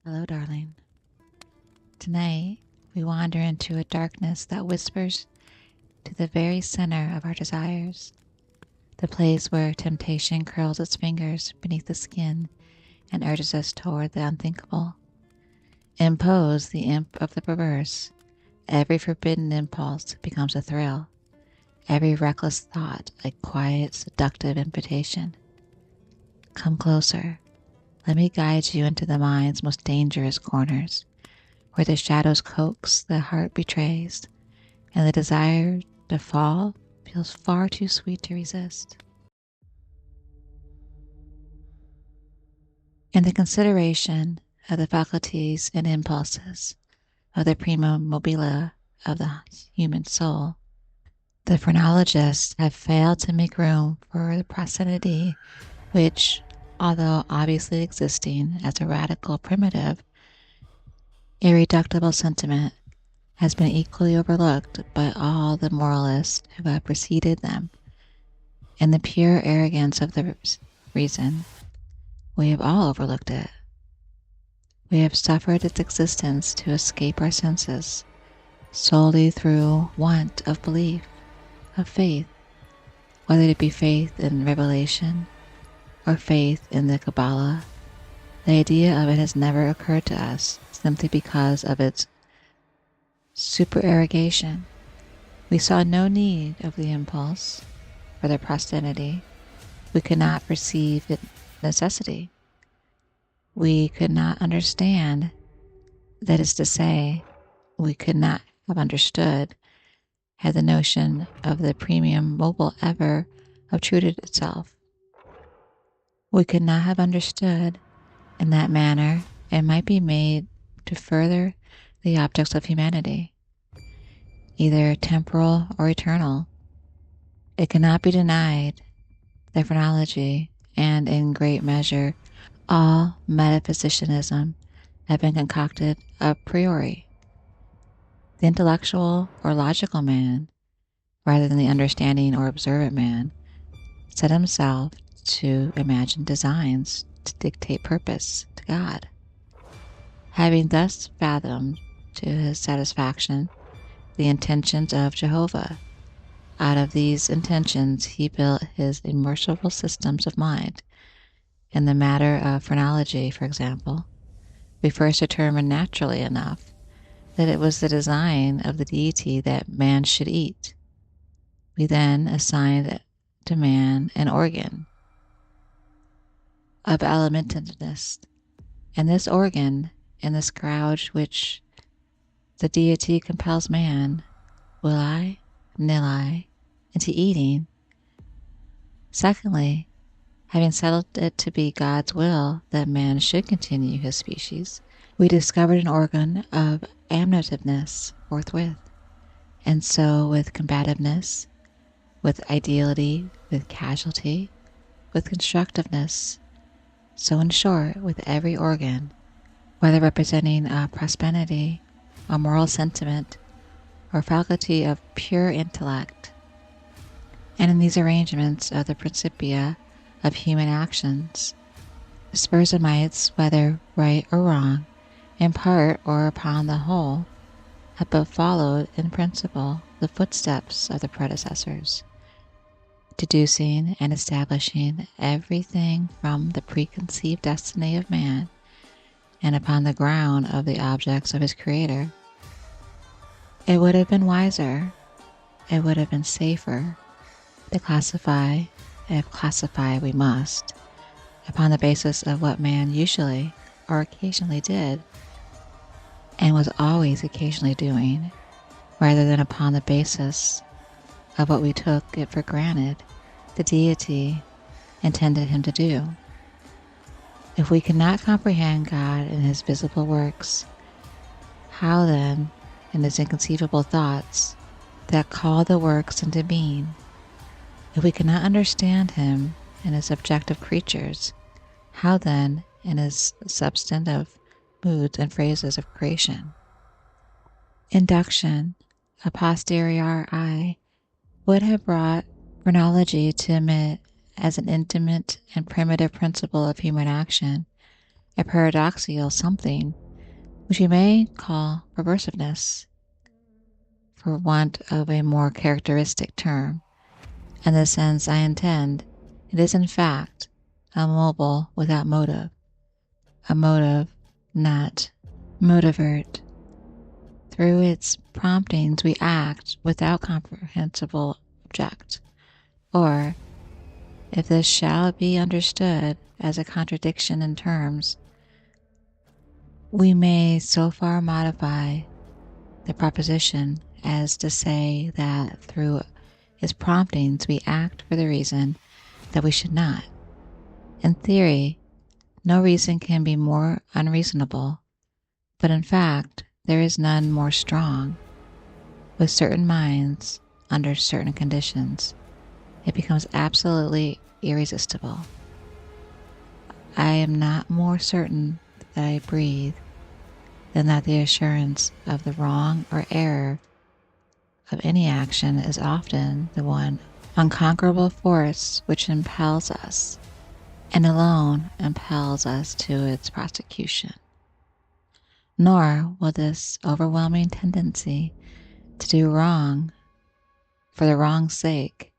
Hello, darling. Tonight, we wander into a darkness that whispers to the very center of our desires, the place where temptation curls its fingers beneath the skin and urges us toward the unthinkable. In Poe's The Imp of the Perverse, every forbidden impulse becomes a thrill, every reckless thought a quiet, seductive invitation. Come closer. Let me guide you into the mind's most dangerous corners, where the shadows coax, the heart betrays, and the desire to fall feels far too sweet to resist. In the consideration of the faculties and impulses of the prima mobile of the human soul, the phrenologists have failed to make room for the prosody which, although obviously existing as a radical primitive, irreducible sentiment, has been equally overlooked by all the moralists who have preceded them. In the pure arrogance of the reason, we have all overlooked it. We have suffered its existence to escape our senses, solely through want of belief, of faith, whether it be faith in revelation or faith in the Kabbalah. The idea of it has never occurred to us simply because of its supererogation. We saw no need of the impulse for the prosperity. We could not perceive its necessity. We could not understand, that is to say, we could not have understood had the notion of the premium mobile ever obtruded itself. We could not have understood in that manner it might be made to further the objects of humanity, either temporal or eternal. It cannot be denied that phrenology and, in great measure, all metaphysicianism have been concocted a priori. The intellectual or logical man, rather than the understanding or observant man, set himself to imagine designs to dictate purpose to God. Having thus fathomed to his satisfaction the intentions of Jehovah, out of these intentions he built his immersible systems of mind. In the matter of phrenology, for example, we first determined naturally enough that it was the design of the deity that man should eat. We then assigned to man an organ of alimentiveness, and this organ, in the scourge which the deity compels man, will I, nil I, into eating. Secondly, having settled it to be God's will that man should continue his species, we discovered an organ of amniotiveness forthwith, and so with combativeness, with ideality, with casualty, with constructiveness, so in short with every organ, whether representing a prosperity, a moral sentiment, or faculty of pure intellect. And in these arrangements of the principia of human actions, the Spurzheimites, whether right or wrong, in part or upon the whole, have but followed in principle the footsteps of the predecessors, deducing and establishing everything from the preconceived destiny of man and upon the ground of the objects of his Creator. It would have been wiser, it would have been safer to classify, if classify we must, upon the basis of what man usually or occasionally did, and was always occasionally doing, rather than upon the basis of what we took it for granted the deity intended him to do. If we cannot comprehend God in his visible works, how then, in his inconceivable thoughts that call the works into being, if we cannot understand him in his objective creatures, how then in his substantive moods and phrases of creation? Induction, a posteriori, would have brought phrenology to admit as an intimate and primitive principle of human action a paradoxical something, which we may call perversiveness, for want of a more characteristic term. In the sense I intend, it is in fact a mobile without motive, a motive not motivert. Through its promptings we act without comprehensible object, or, if this shall be understood as a contradiction in terms, we may so far modify the proposition as to say that through its promptings we act for the reason that we should not. In theory, no reason can be more unreasonable, but in fact there is none more strong. With certain minds, under certain conditions, it becomes absolutely irresistible. I am not more certain that I breathe than that the assurance of the wrong or error of any action is often the one unconquerable force which impels us, and alone impels us to its prosecution. Nor will this overwhelming tendency to do wrong for the wrong's sake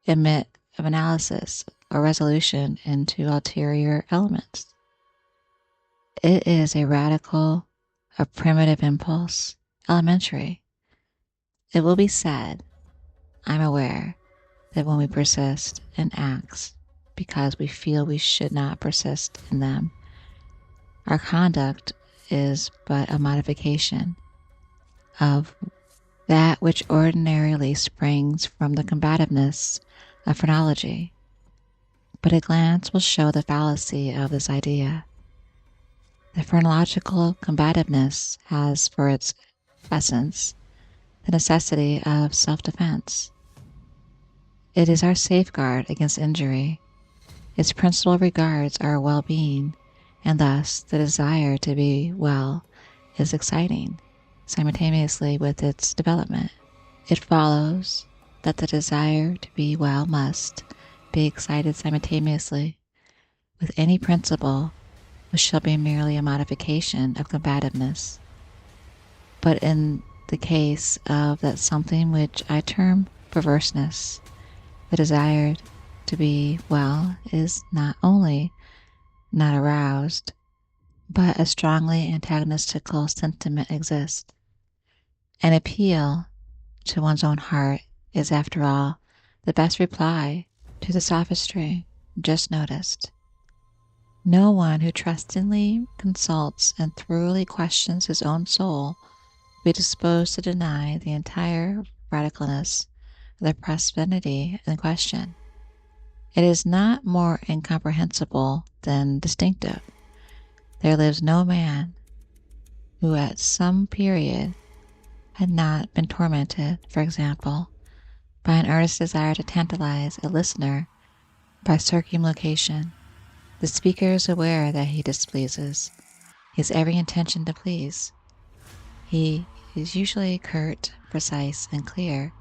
admit of analysis or resolution into ulterior elements. It is a radical, a primitive impulse, elementary. It will be said, I'm aware, that when we persist in acts because we feel we should not persist in them, our conduct is but a modification of that which ordinarily springs from the combativeness of phrenology. But a glance will show the fallacy of this idea. The phrenological combativeness has for its essence the necessity of self-defense. It is our safeguard against injury. Its principle regards our well-being, and thus the desire to be well is exciting simultaneously with its development. It follows that the desire to be well must be excited simultaneously with any principle which shall be merely a modification of combativeness. But in the case of that something which I term perverseness, the desire to be well is not only not aroused, but a strongly antagonistical sentiment exists. An appeal to one's own heart is, after all, the best reply to the sophistry just noticed. No one who trustingly consults and thoroughly questions his own soul will be disposed to deny the entire radicalness of the prosperity in question. It is not more incomprehensible than distinctive. There lives no man who at some period had not been tormented, for example, by an earnest desire to tantalize a listener by circumlocution. The speaker is aware that he displeases. He has every intention to please. He is usually curt, precise, and clear.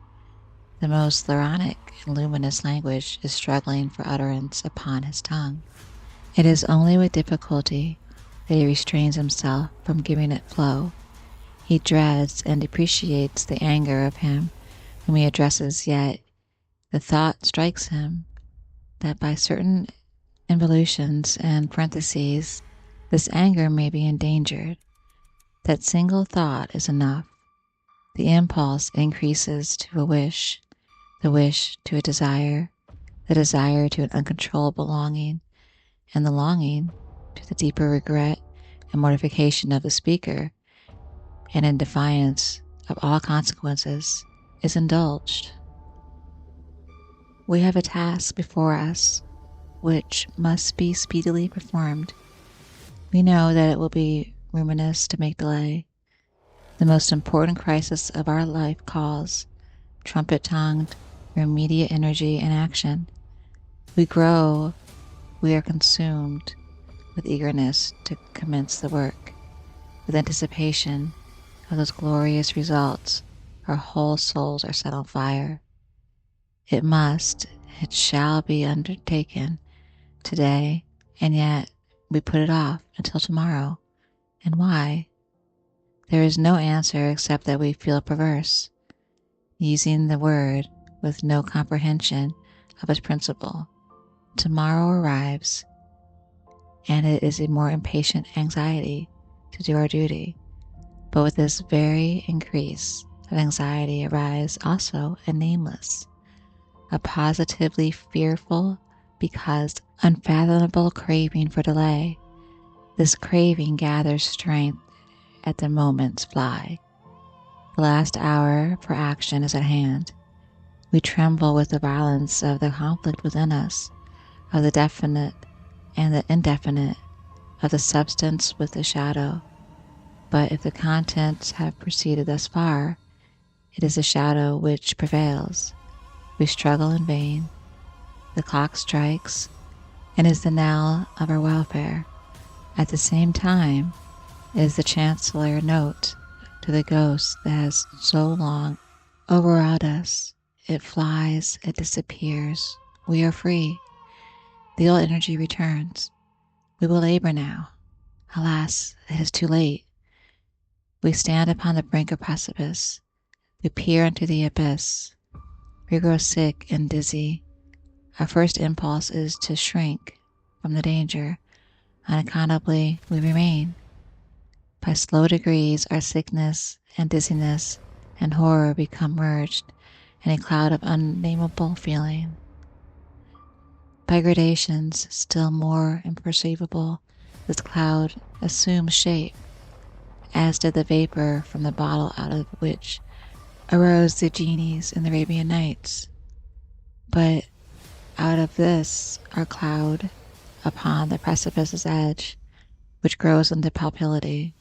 The most laconic and luminous language is struggling for utterance upon his tongue. It is only with difficulty that he restrains himself from giving it flow. He dreads and depreciates the anger of him whom he addresses, yet the thought strikes him that by certain involutions and parentheses this anger may be endangered. That single thought is enough. The impulse increases to a wish, the wish to a desire, the desire to an uncontrollable longing, and the longing to the deeper regret and mortification of the speaker, and in defiance of all consequences is indulged. We have a task before us which must be speedily performed. We know that it will be ruinous to make delay. The most important crisis of our life calls, trumpet-tongued, for immediate energy and action. We are consumed with eagerness to commence the work. With anticipation of those glorious results, our whole souls are set on fire. It shall be undertaken today, and yet we put it off until tomorrow. And why? There is no answer except that we feel perverse, using the word with no comprehension of its principle. Tomorrow arrives, and it is a more impatient anxiety to do our duty. But with this very increase of anxiety arrives also a nameless, a positively fearful because unfathomable craving for delay. This craving gathers strength at the moment's fly. The last hour for action is at hand. We tremble with the violence of the conflict within us, of the definite and the indefinite, of the substance with the shadow. But if the contents have proceeded thus far, it is the shadow which prevails. We struggle in vain. The clock strikes, and is the knell of our welfare. At the same time, it is the chancellor note to the ghost that has so long overawed us. It flies, it disappears. We are free. The old energy returns. We will labor now. Alas, it is too late. We stand upon the brink of precipice. We peer into the abyss. We grow sick and dizzy. Our first impulse is to shrink from the danger. Unaccountably, we remain. By slow degrees, our sickness and dizziness and horror become merged in a cloud of unnameable feeling. By gradations still more imperceivable, this cloud assumes shape, as did the vapor from the bottle out of which arose the genies in the Arabian Nights. But out of this our cloud upon the precipice's edge, which grows into palpability,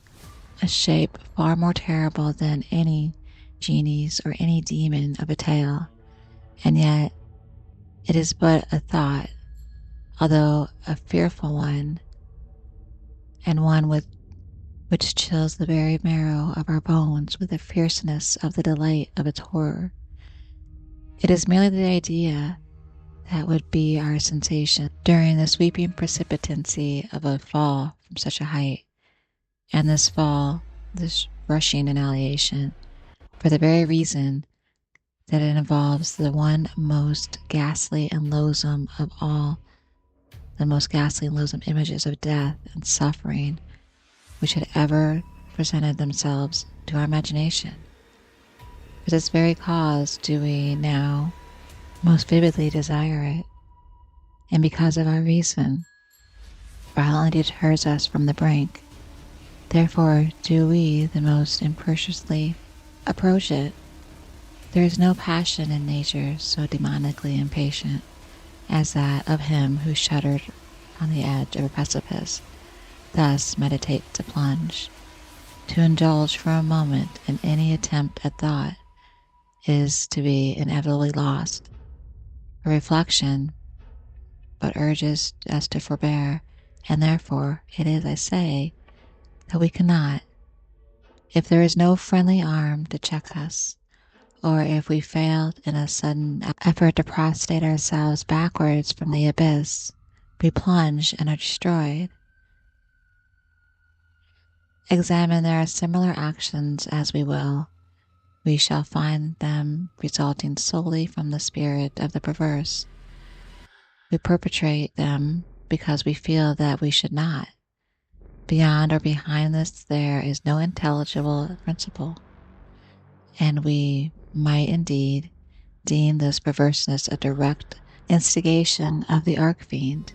a shape far more terrible than any genie's or any demon of a tale, and yet it is but a thought, although a fearful one, and one which chills the very marrow of our bones with the fierceness of the delight of its horror. It is merely the idea that would be our sensation during the sweeping precipitancy of a fall from such a height, and this fall, this rushing annihilation, for the very reason that it involves the one most ghastly and loathsome of all the most ghastly and loathsome images of death and suffering which had ever presented themselves to our imagination. For this very cause do we now most vividly desire it, and because of our reason violently deters us from the brink, therefore do we the most imperiously approach it. There is no passion in nature so demonically impatient as that of him who shuddered on the edge of a precipice, thus meditate to plunge. To indulge for a moment in any attempt at thought is to be inevitably lost. A reflection but urges us to forbear, and therefore it is, I say, that we cannot. If there is no friendly arm to check us, or if we failed in a sudden effort to prostrate ourselves backwards from the abyss, we plunge and are destroyed. Examine their similar actions as we will, we shall find them resulting solely from the spirit of the perverse. We perpetrate them because we feel that we should not. Beyond or behind this there is no intelligible principle, and we might indeed deem this perverseness a direct instigation of the arch-fiend,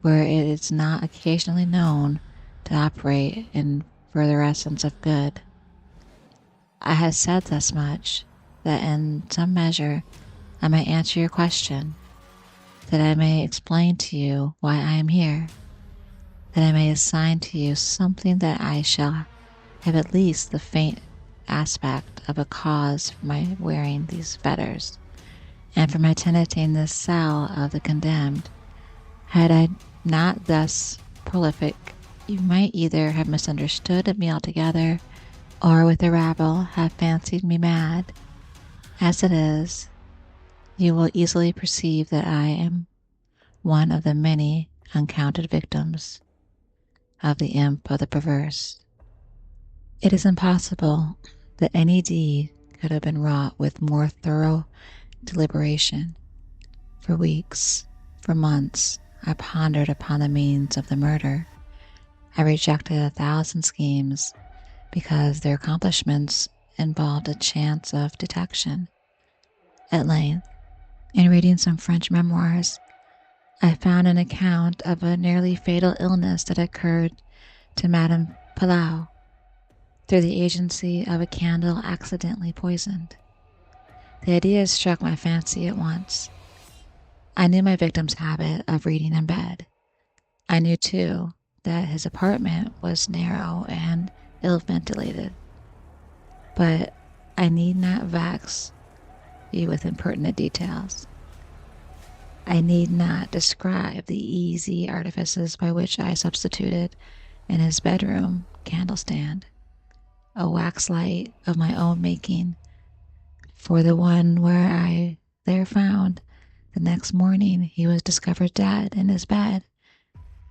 where it is not occasionally known to operate in furtherance of good. I have said thus much, that in some measure I may answer your question, that I may explain to you why I am here, that I may assign to you something that I shall have at least the faint aspect of a cause for my wearing these fetters, and for my tenanting this cell of the condemned. Had I not thus prolific, you might either have misunderstood me altogether, or with the rabble have fancied me mad. As it is, you will easily perceive that I am one of the many uncounted victims. of the imp of the perverse. It is impossible that any deed could have been wrought with more thorough deliberation. For weeks, for months, I pondered upon the means of the murder. I rejected 1,000 schemes because their accomplishments involved a chance of detection. At length, in reading some French memoirs, I found an account of a nearly fatal illness that occurred to Madame Palau through the agency of a candle accidentally poisoned. The idea struck my fancy at once. I knew my victim's habit of reading in bed. I knew, too, that his apartment was narrow and ill-ventilated. But I need not vex you with impertinent details. I need not describe the easy artifices by which I substituted in his bedroom candlestand a wax light of my own making for the one where I there found the next morning he was discovered dead in his bed,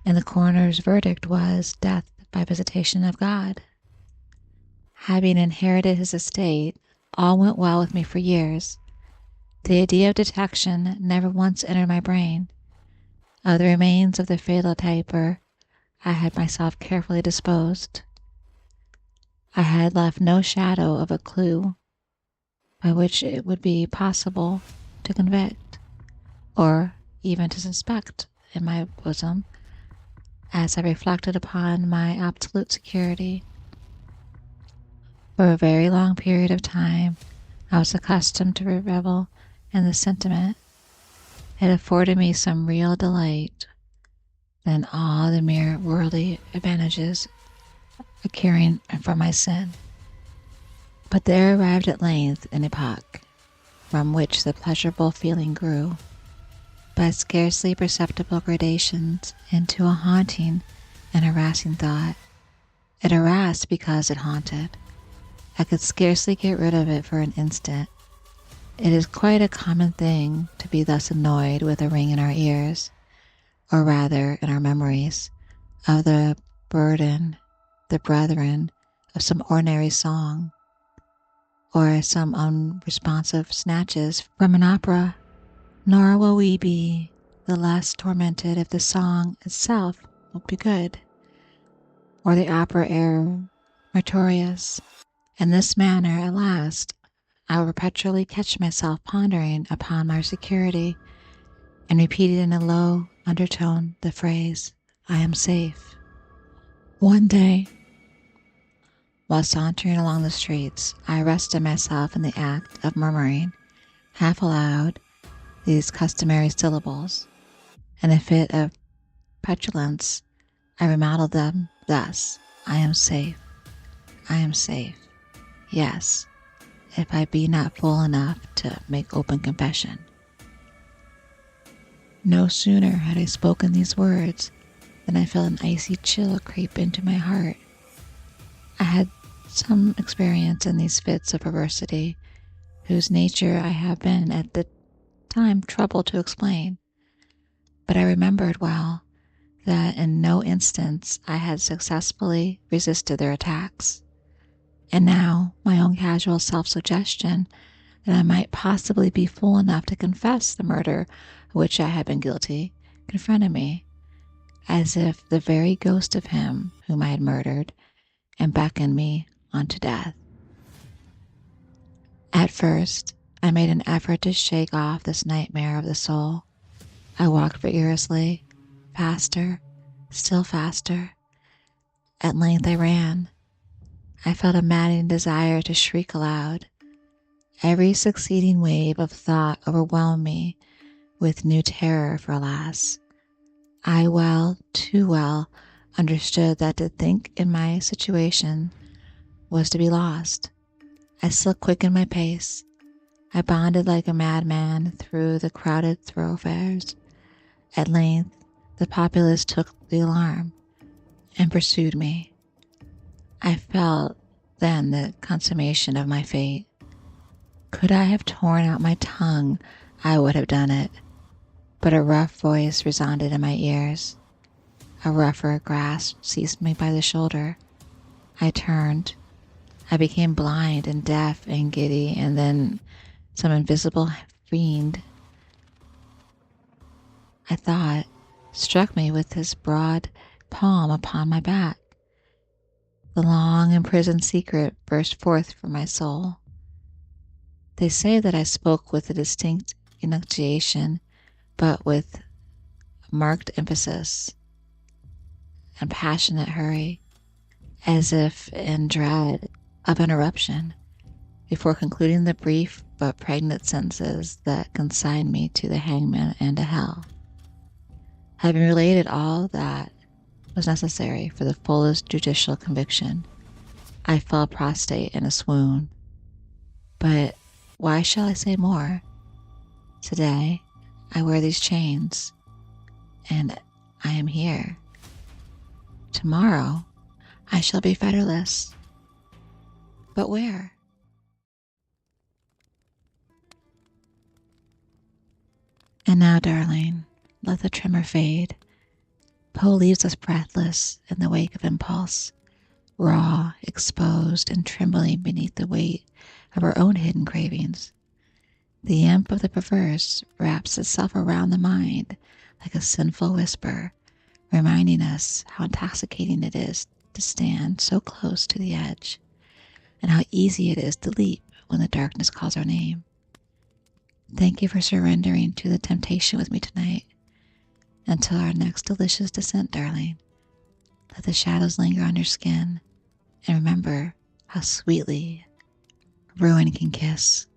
and the coroner's verdict was death by visitation of God. Having inherited his estate, all went well with me for years. The idea of detection never once entered my brain. Of the remains of the fatal taper, I had myself carefully disposed. I had left no shadow of a clue by which it would be possible to convict, or even to suspect in my bosom, as I reflected upon my absolute security. For a very long period of time, I was accustomed to revel in the sentiment. It afforded me some real delight than all the mere worldly advantages accruing from my sin. But there arrived at length an epoch from which the pleasurable feeling grew, by scarcely perceptible gradations, into a haunting and harassing thought. It harassed because it haunted. I could scarcely get rid of it for an instant. It is quite a common thing to be thus annoyed with a ring in our ears, or rather in our memories, of the burden, the brethren, of some ordinary song, or some unresponsive snatches from an opera. Nor will we be the less tormented if the song itself will be good, or the opera air meritorious. In this manner, at last, I will perpetually catch myself pondering upon my security and repeating in a low undertone the phrase, "I am safe." One day, while sauntering along the streets, I arrested myself in the act of murmuring, half aloud, these customary syllables. In a fit of petulance, I remodeled them thus: "I am safe. I am safe. Yes, if I be not fool enough to make open confession." No sooner had I spoken these words than I felt an icy chill creep into my heart. I had some experience in these fits of perversity, whose nature I have been at the time troubled to explain, but I remembered well that in no instance I had successfully resisted their attacks. And now my own casual self-suggestion that I might possibly be fool enough to confess the murder of which I had been guilty confronted me, as if the very ghost of him whom I had murdered, and beckoned me on to death. At first, I made an effort to shake off this nightmare of the soul. I walked vigorously, faster, still faster. At length I ran. I felt a maddening desire to shriek aloud. Every succeeding wave of thought overwhelmed me with new terror, for alas, I well, too well, understood that to think in my situation was to be lost. I still quickened my pace. I bounded like a madman through the crowded thoroughfares. At length, the populace took the alarm and pursued me. I felt then the consummation of my fate. Could I have torn out my tongue, I would have done it, but a rough voice resounded in my ears. A rougher grasp seized me by the shoulder. I turned. I became blind and deaf and giddy, and then some invisible fiend, I thought, struck me with his broad palm upon my back. The long imprisoned secret burst forth from my soul. They say that I spoke with a distinct enunciation, but with marked emphasis and passionate hurry, as if in dread of interruption, before concluding the brief but pregnant sentences that consigned me to the hangman and to hell. Having related all that was necessary for the fullest judicial conviction, I fell prostrate in a swoon. But why shall I say more? Today, I wear these chains, and I am here. Tomorrow, I shall be fetterless. But where? And now, darling, let the tremor fade. Poe leaves us breathless in the wake of impulse, raw, exposed, and trembling beneath the weight of our own hidden cravings. The imp of the perverse wraps itself around the mind like a sinful whisper, reminding us how intoxicating it is to stand so close to the edge, and how easy it is to leap when the darkness calls our name. Thank you for surrendering to the temptation with me tonight. Until our next delicious descent, darling, let the shadows linger on your skin, and remember how sweetly ruin can kiss.